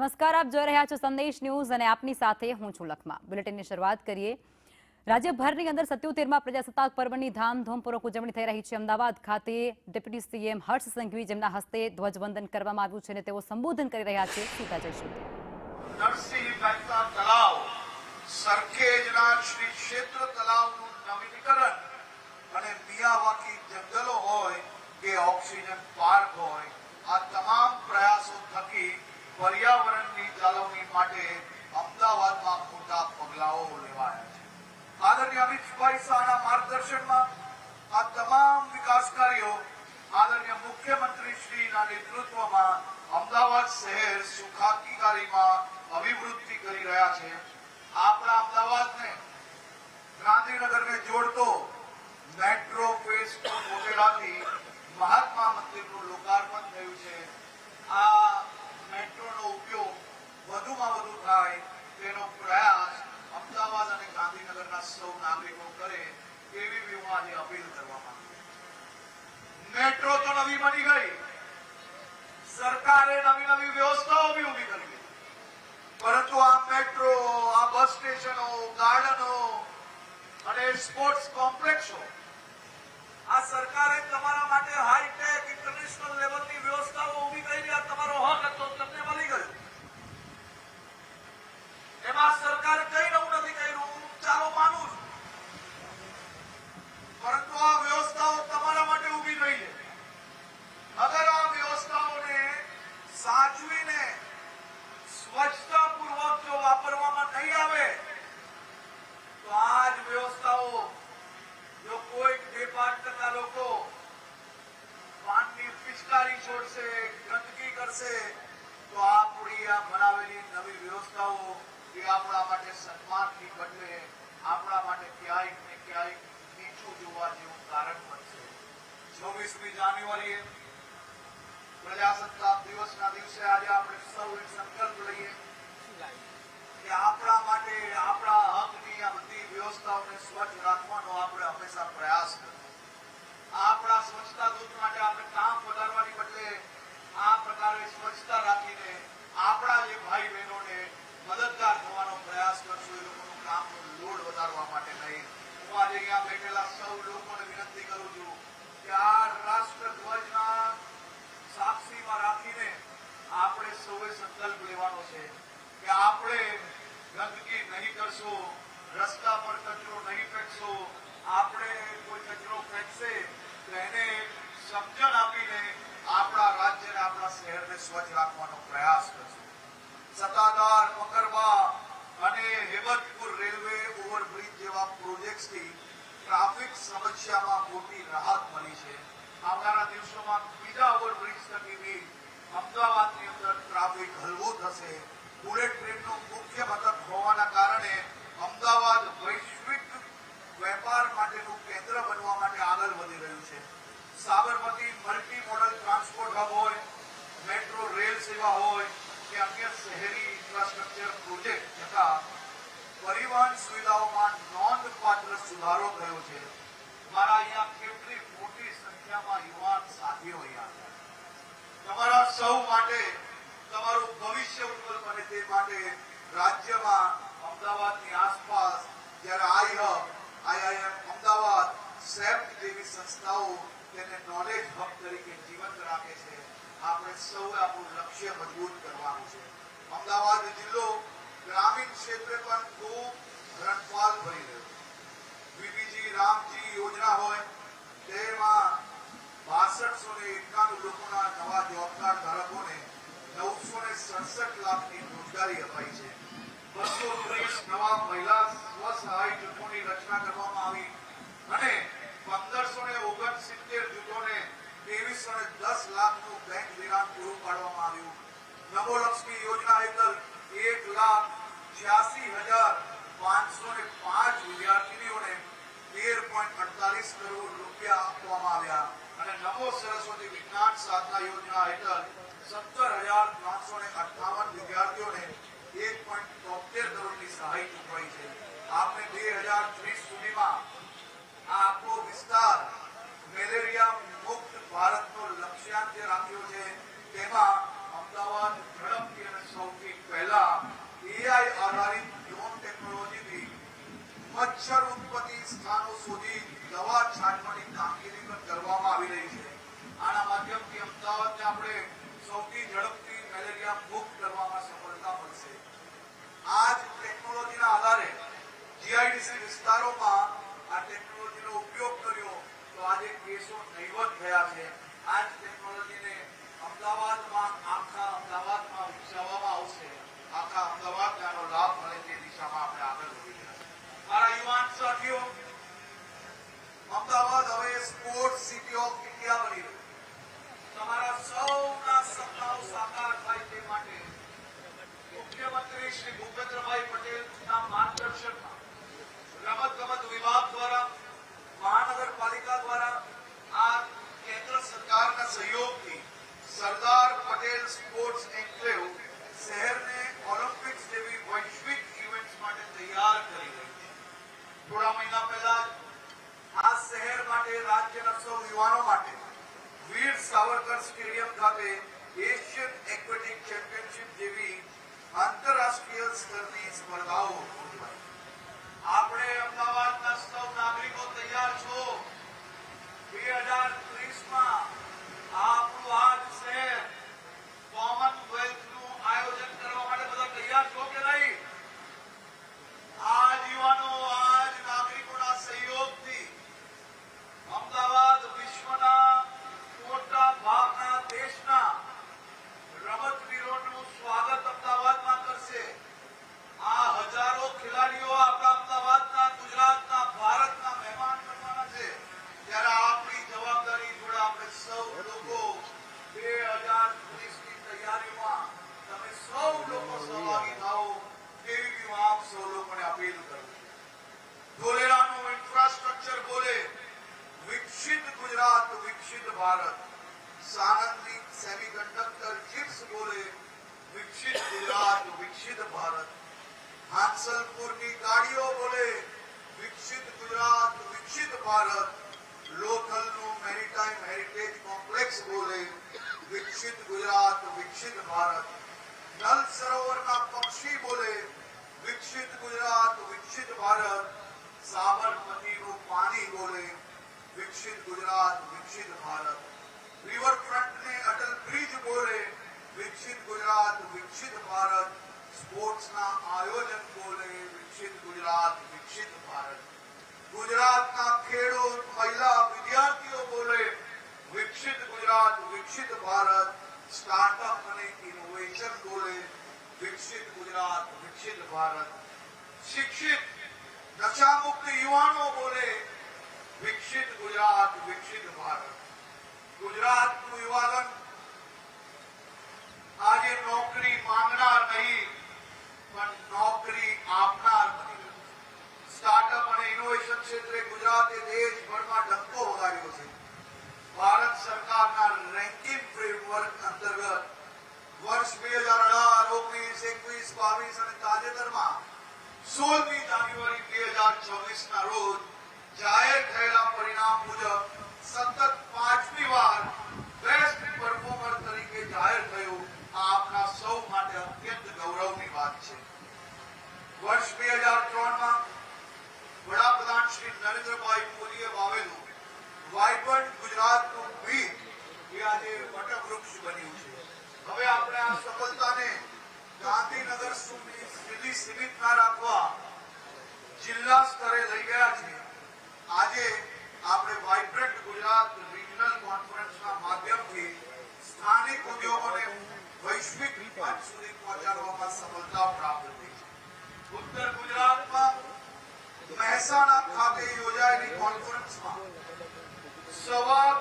નમસ્કાર, આપ જોઈ રહ્યા છો સંદેશ ન્યૂઝ અને આપની સાથે હું છું લખમા. બુલેટિનની શરૂઆત કરીએ. રાજ્યભરની અંદર 77મા પ્રજાસત્તાક પર્વની ધામધૂમપૂર્વક ઉજવણી થઈ રહી છે. અમદાવાદ ખાતે ડેપ્યુટી સીએમ હર્ષ સંઘવી જેમના હસ્તે ધ્વજવંદન કરવામાં આવ્યું છે અને તેઓ સંબોધન કરી રહ્યા છે. સીધા જઈશું. નરસિંહ મહેતા તળાવ, સરખેજના શ્રી ક્ષેત્ર તળાવનું નવીનીકરણ અને મિયાવાકી જંગલો હોય કે ઓક્સિજન પાર્ક હોય, આ તમામ પ્રયાસો થકી પર્યાવરણની જાળવણી માટે અમદાવાદમાં મોટા પગલાઓ લેવાયા છે. આદરણીય અમિતભાઈ શાહના માર્ગદર્શનમાં આ તમામ વિકાસ કાર્યો આદરણીય મુખ્યમંત્રી શ્રીના નેતૃત્વમાં અમદાવાદ શહેર સુખાકારીમાં અભિવૃદ્ધિ કરી રહ્યા છે. આપણા અમદાવાદને ગાંધીનગરને જોડતો મેટ્રો ફેઝ 2 મોટેરાથી મહાત્મા મંદિરનું લોકાર્પણ થયું છે. આ મેટ્રોનો ઉપયોગ વધુમાં વધુ થાય તેનો પ્રયાસ અમદાવાદ અને ગાંધીનગરના સૌ નાગરિકો કરે એવી હું આજે અપીલ કરવા માંગુ છું. મેટ્રો તો નવી બની ગઈ, સરકારે નવી નવી વ્યવસ્થાઓ બી ઉભી કરી, પરંતુ આ મેટ્રો, આ બસ સ્ટેશનો, ગાર્ડનો અને સ્પોર્ટ્સ કોમ્પ્લેક્સો, આ સરકારે તમારા માટે હાઈટેક ઇન્ટરનેશનલ લેવલની વ્યવસ્થાઓ ઉભી કરી. આ તમારો હક હતો, તમને મળી ગયો. એમાં સરકારે કઈ નવું નથી કર્યું, ચાલો માનું છું, પરંતુ આ વ્યવસ્થાઓ તમારા માટે ઉભી થઈ છે. અગર આ વ્યવસ્થાઓને સાચવીને સ્વચ્છતાપૂર્વક જો વાપરવામાં નહીં આવે તો આ જ વ્યવસ્થાઓ જો કોઈ 2-5% લોકો પાનની પિચકારી છોડશે, ગંદકી કરશે, તો આપણી આ બનાવેલી નવી વ્યવસ્થાઓ એ આપણા માટે સન્માનની બદલે આપણા માટે ક્યાંક ને ક્યાંક નીચું જોવા જેવું કારણ બનશે. 26મી જાન્યુઆરીએ પ્રજાસત્તાક દિવસના દિવસે આજે આપણે સૌ એક સંકલ્પ લઈએ કે આપણા માટે આપણા હકની આ બધી વ્યવસ્થાઓને સ્વચ્છ રાખવાનો આપણે હંમેશા પ્રયાસ કરીએ. આપણા સ્વચ્છતા દૂત માટે આપણે કામ વધારવાની બદલે આ પ્રકારે સ્વચ્છતા રાખીને આપણા જે ભાઈ બહેનોને મદદગાર થવાનો પ્રયાસ કરશું. એ લોકોનું કામનો લોડ વધારવા માટે નહીં. હું આજે અહીંયા બેઠેલા સૌ લોકોને વિનંતી કરું છું કે આ રાષ્ટ્રધ્વજના સાક્ષીમાં રાખીને આપણે સૌએ સંકલ્પ લેવાનો છે કે આપણે ગંદકી નહીં કરશું, રસ્તા પર કચરો નહીં ફેંકશું. આપણે કોઈ કચરો ફેંકશે તો એને સમજણ આપીને આપણા રાજ્યને, આપણા શહેરને સ્વચ્છ રાખવાનો પ્રયાસ કરશું. સત્તાધાર, મકરબા અને હેબતપુર રેલવે ઓવરબ્રિજ જેવા પ્રોજેક્ટથી ટ્રાફિક સમસ્યામાં મોટી રાહત મળી છે. આવનારા દિવસોમાં બીજા ઓવરબ્રિજ થકી બી અમદાવાદની અંદર ટ્રાફિક હળવું થશે. બુલેટ ટ્રેનનું મુખ્ય મથક હોવાના કારણે અમદાવાદ વૈશ્વિક વેપાર માટેનું કેન્દ્ર બનવા માટે આગળ વધી રહ્યું છે. Sabarmati multi modal transport hub હોય, મેટ્રો રેલ સેવા હોય કે અન્ય શહેરી ઇન્ફ્રાસ્ટ્રક્ચર પ્રોજેક્ટ થતા પરિવહન સુવિધાઓમાં નોંધપાત્ર સુધારો થયો છે. મારા અહીંયા કેટલી મોટી સંખ્યામાં યુવાન સાથીઓ અહીંયા તમારા સૌ માટે, તમારું ભવિષ્ય ઉજ્જવળ બને તે માટે રાજ્યમાં અમદાવાદની આસપાસ જ્યારે આઈહબ, આઈઆઈએમ અમદાવાદ, સેપ્ટ જેવી સંસ્થાઓ તેને નોલેજ હબ તરીકે જીવંત રાખે છે. આપણે સૌએ આપણું લક્ષ્ય મજબૂત કરવાનું છે. અમદાવાદ જિલ્લો ગ્રામીણ ક્ષેત્રે પણ ખૂબ રણફાલ ભરી રહ્યો છે. વીબીજી રામજી યોજના હોય તેમાં 6291 લોકોના નવા જોબકાર ધારકોને 967 લાખની રોજગારી અપાઈ છે. 230 નવા મહિલા સ્વસહાય જૂથોની રચના કરવામાં આવી અને 1569 જૂથોને 2310 લાખનું બેંક ધિરાણ પૂરું પાડવામાં આવ્યું. નમો લક્ષ્મી યોજના હેઠળ 1,86,505 વિદ્યાર્થીનીઓને 13.48 કરોડ રૂપિયા આપવામાં આવ્યા અને નમો સરસ્વતી વિજ્ઞાન સાધના યોજના હેઠળ 17,358 વિદ્યાર્થીઓને 1.73 કરોડની સહાય ચૂકવાઈ છે. આપણે 2030 સુધીમાં આ આખો વિસ્તાર મેલેરિયા મુક્ત ભારતનો લક્ષ્યાંક રાખ્યો છે. તેમાં અમદાવાદ ઝડપથી અને સૌથી પહેલા એઆઈ આધારિત ડ્રોન ટેકનોલોજીથી મચ્છર ઉત્પત્તિ સ્થાનો સુધી દવા છાંટવાની કામગીરી પણ કરવામાં આવી રહી છે. આના માધ્યમથી અમદાવાદને આપણે સૌથી ઝડપથી મેલેરિયા મુક્ત કરવામાં સફળતા મળશે. આ જ ટેકનોલોજીના આધારે જીઆઈડીસી વિસ્તારોમાં આ ટેકનોલોજીનો ઉપયોગ કર્યો તો આજે કેસો નહીવત થયા છે. આ જ ટેકનોલોજીને અમદાવાદમાં આખા અમદાવાદમાં વિકસાવવામાં આવશે. આખા અમદાવાદને આનો લાભ મળે તે દિશામાં આપણે આગળ વધી રહ્યા છીએ. મારા યુવાન સાથીઓ, અમદાવાદ હવે સ્પોર્ટ્સ સિટી ઓફ ઇન્ડિયા બની રહ્યું. તમારા સૌના સપનાઓ સાકાર થાય તે માટે મુખ્યમંત્રી શ્રી ભૂપેન્દ્રભાઈ પટેલના માર્ગદર્શનમાં રમત વિભાગ દ્વારા, મહાનગરપાલિકા દ્વારા, આ કેન્દ્ર સરકારના સહયોગથી સરદાર પટેલ સ્પોર્ટ્સ એન્ક્લેવ શહેરને ઓલિમ્પિક્સ જેવી વૈશ્વિક ઇવેન્ટ્સ માટે તૈયાર કરી રહી છે. થોડા મહિના પહેલા આ શહેર માટે, રાજ્યના સૌ યુવાનો માટે વીર સાવરકર સ્ટેડિયમ ખાતે એશિયન એક્વેટિક ચેમ્પિયનશિપ જેવી આંતરરાષ્ટ્રીય સ્તરની સ્પર્ધાઓ યોજાઈ. આપણે અમદાવાદના સૌ નાગરિકો તૈયાર છો? 2030માં આપણું આ જ શહેર કોમનવેલ્થનું આયોજન કરવા માટે બધા તૈયાર છો કે નહીં? આ જ યુવાનો, આ જ નાગરિકોના સહયોગથી અમદાવાદ વિશ્વના મોટા ભાગના દેશના રમતવીરોનું સ્વાગત અમદાવાદમાં કરશે. આ હજારો ખેલાડીઓ આપણા અમદાવાદના, ગુજરાતના, ભારતના મહેમાન બનવાના છે. ત્યારે આપણી જવાબદારી જોડે આપણે સૌ લોકો 2030ની તૈયારીમાં તમે સૌ લોકો સહભાગી થાઓ તેવી હું આપ સૌ લોકોને અપીલ કરું છું. ધોલેરાનું ઇન્ફ્રાસ્ટ્રક્ચર બોલે વિકસિત ગુજરાત, વિકસિત ભારત. સાણંદની સેમિકન્ડક્ટર ચિપ્સ બોલે વિકસિત ગુજરાત, વિકસિત ભારત. હાંસલપુરની ગાડીઓ બોલે વિકસિત ગુજરાત, વિકસિત ભારત. લોથલનું મેરીટાઈમ હેરિટેજ કોમ્પ્લેક્સ બોલે વિકસિત ગુજરાત, વિકસિત ભારત. નલ સરોવરના પક્ષી બોલે વિકસિત ગુજરાત, વિકસિત ભારત. સાબરમતીનું પાણી બોલે વિકસિત ગુજરાત, વિકસિત ભારત. રિવરફ્રન્ટને અટલ બ્રિજ બોલે વિકસિત ગુજરાત, વિકસિત ભારત. સ્પોર્ટ્સના આયોજન બોલે વિકસિત ગુજરાત, વિકસિત ભારત. ગુજરાતના ખેડૂત, મહિલા, વિદ્યાર્થીઓ બોલે વિકસિત ગુજરાત, વિકસિત ભારત. સ્ટાર્ટઅપ અને ઇનોવેશન બોલે વિકસિત ગુજરાત, વિકસિત ભારત. શિક્ષિત, નશામુક્ત યુવાનો બોલે વિકસિત ગુજરાત, વિકસિત ભારત. ગુજરાતનું યુવાધન આજે નોકરી માંગનાર નહીં પણ નોકરી આપનાર બની ગયું. સ્ટાર્ટઅપ અને ઇનોવેશન ક્ષેત્રે ગુજરાતે દેશભરમાં ડંકો વગાડ્યો છે. ભારત સરકારના રેન્કિંગ ફ્રેમવર્ક અંતર્ગત વર્ષ 2018, 19, 21, 22 અને તાજેતરમાં 16મી જાન્યુઆરી 2024ના રોજ જાહેર થયેલા પરિણામ મુજબ સતત 5મી વાર બેસ્ટ પરફોર્મર તરીકે જાહેર થયું. આ આપણા સૌ માટે અત્યંત ગૌરવની વાત છે. વર્ષ 2003માં વડાપ્રધાન શ્રી નરેન્દ્રભાઈ મોદીએ વાવેલું વાઇબ્રન્ટ ગુજરાતનું બીજ એ આજે વટવૃક્ષ બન્યું છે. હવે આપણે આ સફળતાને ગાંધીનગર સુધી સીમિત ના રાખવા જિલ્લા સ્તરે લઈ ગયા છે. આજે આપણે વાઇબ્રન્ટ ગુજરાત રિજનલ કોન્ફરન્સના માધ્યમથી સ્થાનિક ઉદ્યોગોને વૈશ્વિક મંચ સુધી પહોંચાડવામાં સફળતા પ્રાપ્ત થઈ છે. ઉત્તર ગુજરાતમાં મહેસાણા ખાતે યોજાયેલી કોન્ફરન્સમાં 1.25